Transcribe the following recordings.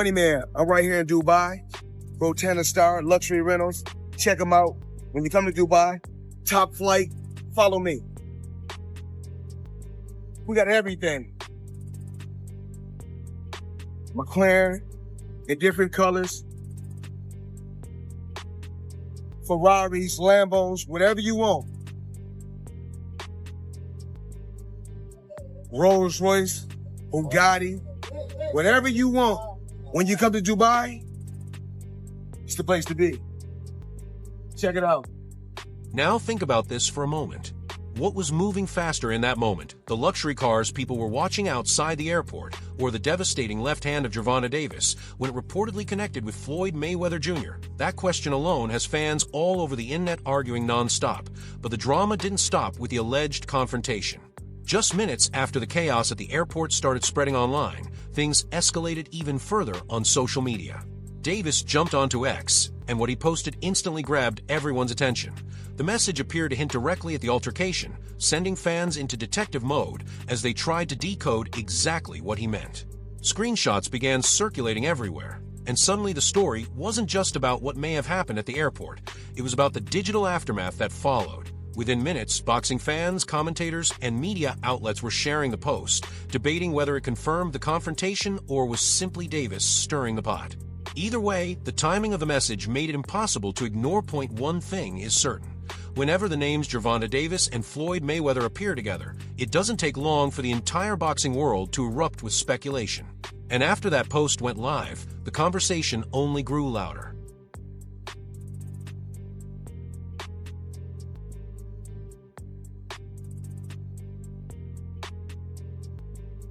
Money Man, I'm right here in Dubai. Rotana Star, Luxury Rentals. Check them out. When you come to Dubai, top flight, follow me. We got everything. McLaren in different colors. Ferraris, Lambos, whatever you want. Rolls Royce, Bugatti, whatever you want. When you come to Dubai, it's the place to be. Check it out. Now think about this for a moment. What was moving faster in that moment? The luxury cars people were watching outside the airport, or the devastating left hand of Gervonta Davis when it reportedly connected with Floyd Mayweather Jr.? That question alone has fans all over the internet arguing non-stop, but the drama didn't stop with the alleged confrontation. Just minutes after the chaos at the airport started spreading online, things escalated even further on social media. Davis jumped onto X, and what he posted instantly grabbed everyone's attention. The message appeared to hint directly at the altercation, sending fans into detective mode as they tried to decode exactly what he meant. Screenshots began circulating everywhere, and suddenly the story wasn't just about what may have happened at the airport. It was about the digital aftermath that followed. Within minutes, boxing fans, commentators, and media outlets were sharing the post, debating whether it confirmed the confrontation or was simply Davis stirring the pot. Either way, the timing of the message made it impossible to ignore. One thing is certain. Whenever the names Gervonta Davis and Floyd Mayweather appear together, it doesn't take long for the entire boxing world to erupt with speculation. And after that post went live, the conversation only grew louder.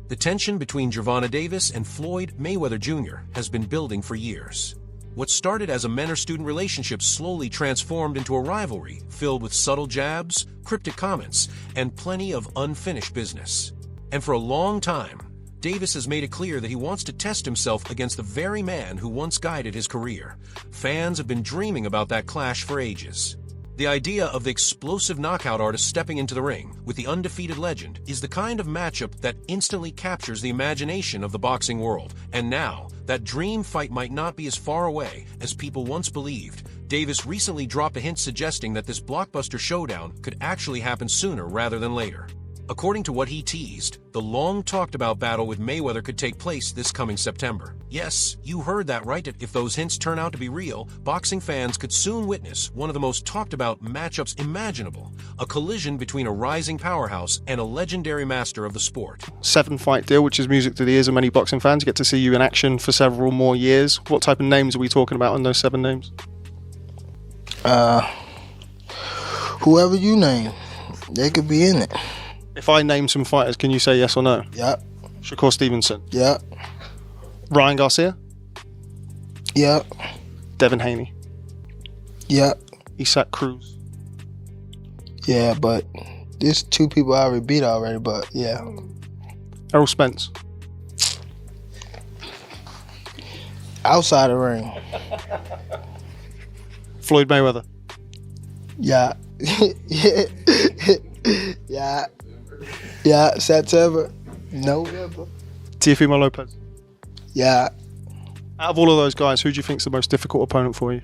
The tension between Gervonta Davis and Floyd Mayweather Jr. has been building for years. What started as a mentor-student relationship slowly transformed into a rivalry filled with subtle jabs, cryptic comments, and plenty of unfinished business. And for a long time, Davis has made it clear that he wants to test himself against the very man who once guided his career. Fans have been dreaming about that clash for ages. The idea of the explosive knockout artist stepping into the ring with the undefeated legend is the kind of matchup that instantly captures the imagination of the boxing world. And now, that dream fight might not be as far away as people once believed. Davis recently dropped a hint suggesting that this blockbuster showdown could actually happen sooner rather than later. According to what he teased, the long-talked-about battle with Mayweather could take place this coming September. Yes, you heard that right. If those hints turn out to be real, boxing fans could soon witness one of the most talked-about matchups imaginable, a collision between a rising powerhouse and a legendary master of the sport. 7-fight deal, which is music to the ears of many boxing fans. You get to see you in action for several more years. What type of names are we talking about on those 7 names? Whoever you name, they could be in it. If I name some fighters, can you say yes or no? Yep. Shakur Stevenson? Yep. Ryan Garcia? Yep. Devin Haney? Yep. Isaac Cruz? Yeah, but there's 2 people I already beat already, but yeah. Errol Spence? Outside the ring. Floyd Mayweather? Yeah. Yeah. Yeah, September, November. Teofimo Lopez? Yeah. Out of all of those guys, who do you think is the most difficult opponent for you?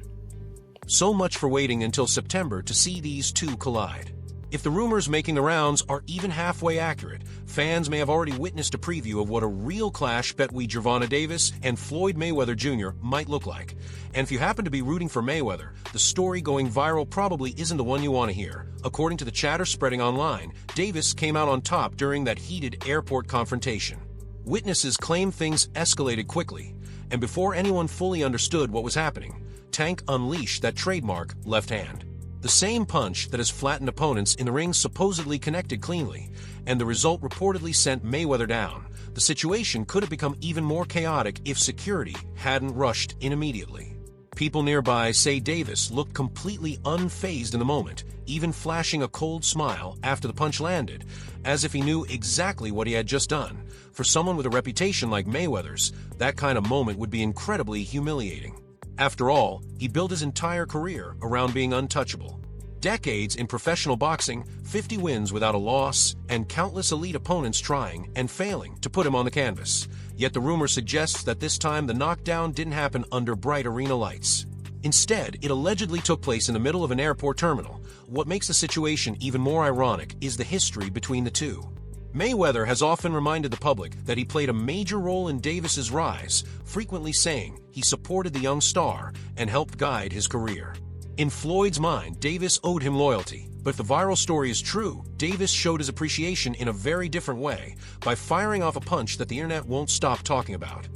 So much for waiting until September to see these two collide. If the rumors making the rounds are even halfway accurate, fans may have already witnessed a preview of what a real clash between Gervonta Davis and Floyd Mayweather Jr. might look like. And if you happen to be rooting for Mayweather, the story going viral probably isn't the one you want to hear. According to the chatter spreading online, Davis came out on top during that heated airport confrontation. Witnesses claim things escalated quickly, and before anyone fully understood what was happening, Tank unleashed that trademark left hand. The same punch that has flattened opponents in the ring supposedly connected cleanly, and the result reportedly sent Mayweather down. The situation could have become even more chaotic if security hadn't rushed in immediately. People nearby say Davis looked completely unfazed in the moment, even flashing a cold smile after the punch landed, as if he knew exactly what he had just done. For someone with a reputation like Mayweather's, that kind of moment would be incredibly humiliating. After all, he built his entire career around being untouchable. decades in professional boxing, 50 wins without a loss, and countless elite opponents trying and failing to put him on the canvas. Yet the rumor suggests that this time the knockdown didn't happen under bright arena lights. Instead, it allegedly took place in the middle of an airport terminal. What makes the situation even more ironic is the history between the two. Mayweather has often reminded the public that he played a major role in Davis's rise, frequently saying he supported the young star and helped guide his career. In Floyd's mind, Davis owed him loyalty. But if the viral story is true, Davis showed his appreciation in a very different way, by firing off a punch that the internet won't stop talking about.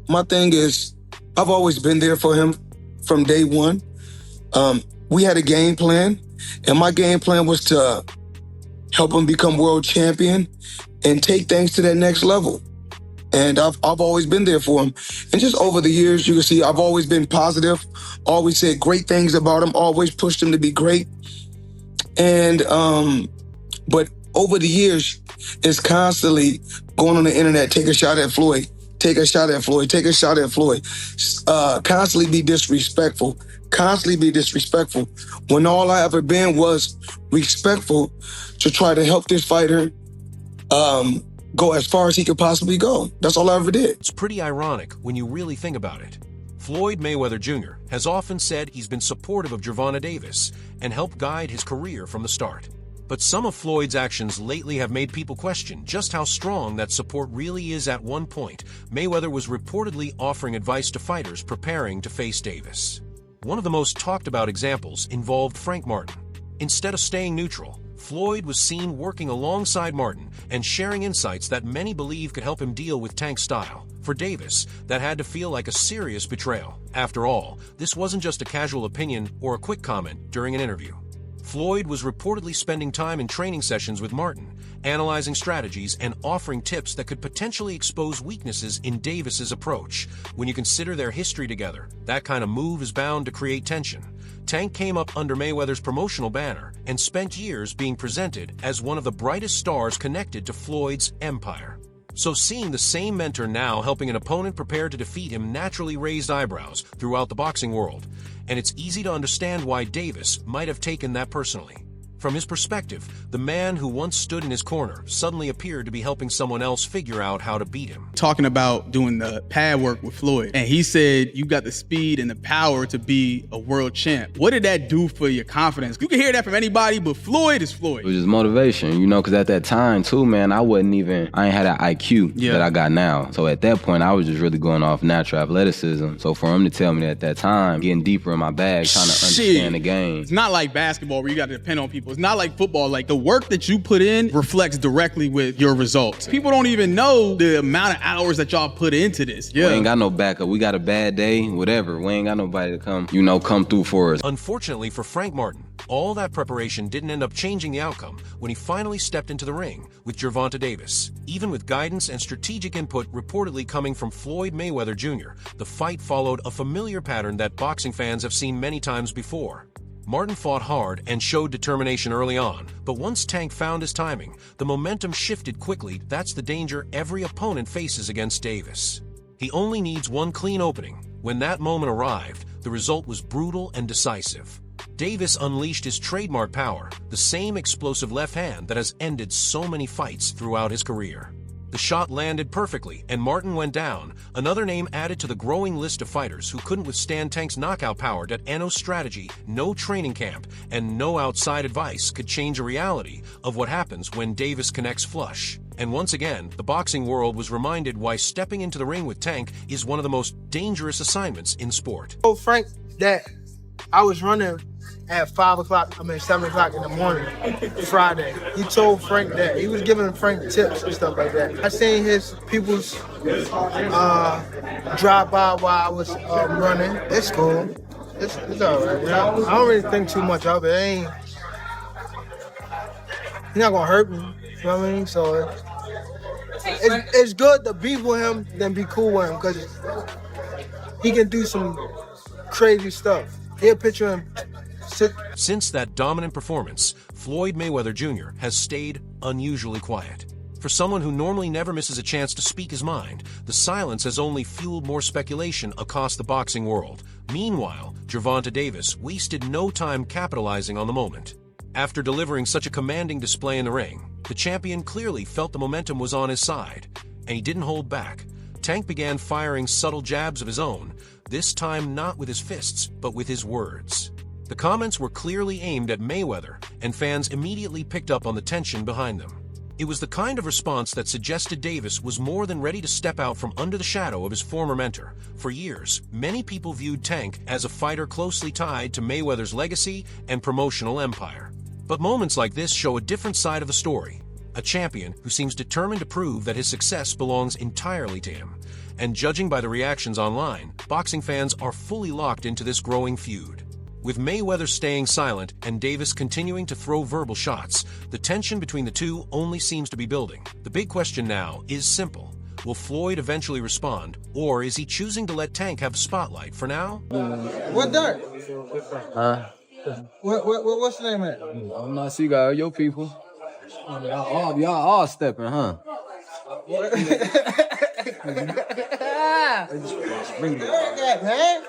My thing is, I've always been there for him from day one. We had a game plan, and my game plan was to help him become world champion and take things to that next level. And I've always been there for him. And just over the years, you can see I've always been positive, always said great things about him, always pushed him to be great. And, but over the years, it's constantly going on the internet, take a shot at Floyd, take a shot at Floyd, take a shot at Floyd, constantly be disrespectful, when all I ever been was respectful to try to help this fighter go as far as he could possibly go. That's all I ever did. It's pretty ironic when you really think about it. Floyd Mayweather Jr. has often said he's been supportive of Gervonta Davis and helped guide his career from the start. But some of Floyd's actions lately have made people question just how strong that support really is. At one point, Mayweather was reportedly offering advice to fighters preparing to face Davis. One of the most talked about examples involved Frank Martin. Instead of staying neutral, Floyd was seen working alongside Martin and sharing insights that many believe could help him deal with Tank's style. For Davis, that had to feel like a serious betrayal. After all, this wasn't just a casual opinion or a quick comment during an interview. Floyd was reportedly spending time in training sessions with Martin, analyzing strategies and offering tips that could potentially expose weaknesses in Davis's approach. When you consider their history together, that kind of move is bound to create tension. Tank came up under Mayweather's promotional banner and spent years being presented as one of the brightest stars connected to Floyd's empire. So seeing the same mentor now helping an opponent prepare to defeat him naturally raised eyebrows throughout the boxing world, and it's easy to understand why Davis might have taken that personally. From his perspective, the man who once stood in his corner suddenly appeared to be helping someone else figure out how to beat him. Talking about doing the pad work with Floyd, and he said you got the speed and the power to be a world champ. What did that do for your confidence? You can hear that from anybody, but Floyd is Floyd. It was just motivation, you know, because at that time too, man, I ain't had that IQ that I got now. So at that point, I was just really going off natural athleticism. So for him to tell me that at that time, getting deeper in my bag, trying to understand the game. It's not like basketball where you got to depend on people. It's not like football. Like, the work that you put in reflects directly with your results. People don't even know the amount of hours that y'all put into this. We ain't got no backup. We got a bad day, whatever. We ain't got nobody to come through for us. Unfortunately for Frank Martin, all that preparation didn't end up changing the outcome when he finally stepped into the ring with Gervonta Davis. Even with guidance and strategic input reportedly coming from Floyd Mayweather Jr., the fight followed a familiar pattern that boxing fans have seen many times before. Martin fought hard and showed determination early on, but once Tank found his timing, the momentum shifted quickly. That's the danger every opponent faces against Davis. He only needs one clean opening. When that moment arrived, the result was brutal and decisive. Davis unleashed his trademark power, the same explosive left hand that has ended so many fights throughout his career. The shot landed perfectly, and Martin went down, another name added to the growing list of fighters who couldn't withstand Tank's knockout power. That no strategy, no training camp, and no outside advice could change the reality of what happens when Davis connects flush. And once again, the boxing world was reminded why stepping into the ring with Tank is one of the most dangerous assignments in sport. I told Frank that I was running at 7 o'clock in the morning, Friday. He told Frank that. He was giving Frank tips and stuff like that. I seen his people's drive by while I was running. It's cool. It's all right. I don't really think too much of it. He's not gonna hurt me. You know what I mean? So it's good to be with him than be cool with him, because he can do some crazy stuff. He'll picture him. Since that dominant performance, Floyd Mayweather Jr. has stayed unusually quiet. For someone who normally never misses a chance to speak his mind, the silence has only fueled more speculation across the boxing world. Meanwhile, Gervonta Davis wasted no time capitalizing on the moment. After delivering such a commanding display in the ring, the champion clearly felt the momentum was on his side, and he didn't hold back. Tank began firing subtle jabs of his own, this time not with his fists, but with his words. The comments were clearly aimed at Mayweather, and fans immediately picked up on the tension behind them. It was the kind of response that suggested Davis was more than ready to step out from under the shadow of his former mentor. For years, many people viewed Tank as a fighter closely tied to Mayweather's legacy and promotional empire. But moments like this show a different side of the story. A champion who seems determined to prove that his success belongs entirely to him. And judging by the reactions online, boxing fans are fully locked into this growing feud. With Mayweather staying silent and Davis continuing to throw verbal shots, the tension between the two only seems to be building. The big question now is simple. Will Floyd eventually respond, or is he choosing to let Tank have the spotlight for now? What dirt? What's the name of it? I'm not see guy, your people. Y'all all stepping, huh? Man.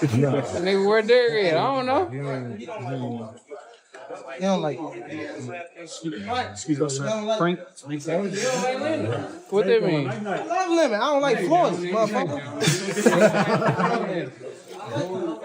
Nigga, where Derek at? I don't know. You don't like Frank. What that mean? Love limit. I don't like Floyd, motherfucker.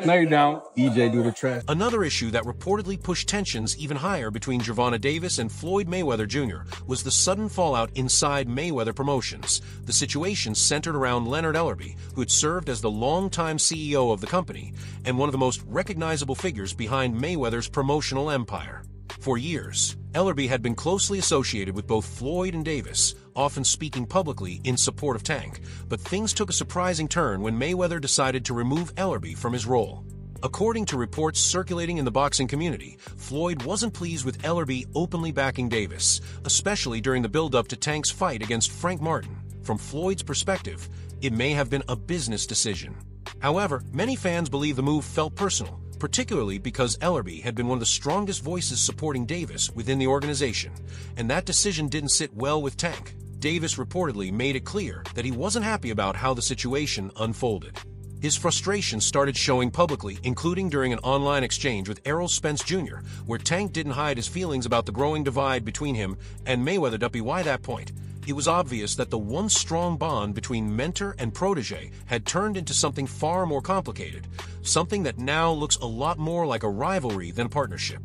No, you don't. EJ do the trash. Another issue that reportedly pushed tensions even higher between Gervonta Davis and Floyd Mayweather Jr. was the sudden fallout inside Mayweather Promotions. The situation centered around Leonard Ellerbe, who had served as the longtime CEO of the company and one of the most recognizable figures behind Mayweather's promotional empire. For years, Ellerbe had been closely associated with both Floyd and Davis, often speaking publicly in support of Tank, but things took a surprising turn when Mayweather decided to remove Ellerbe from his role. According to reports circulating in the boxing community, Floyd wasn't pleased with Ellerbe openly backing Davis, especially during the build-up to Tank's fight against Frank Martin. From Floyd's perspective, it may have been a business decision. However, many fans believe the move felt personal, particularly because Ellerbe had been one of the strongest voices supporting Davis within the organization, and that decision didn't sit well with Tank. Davis reportedly made it clear that he wasn't happy about how the situation unfolded. His frustration started showing publicly, including during an online exchange with Errol Spence Jr., where Tank didn't hide his feelings about the growing divide between him and Mayweather. By that point, it was obvious that the once strong bond between mentor and protégé had turned into something far more complicated, something that now looks a lot more like a rivalry than a partnership.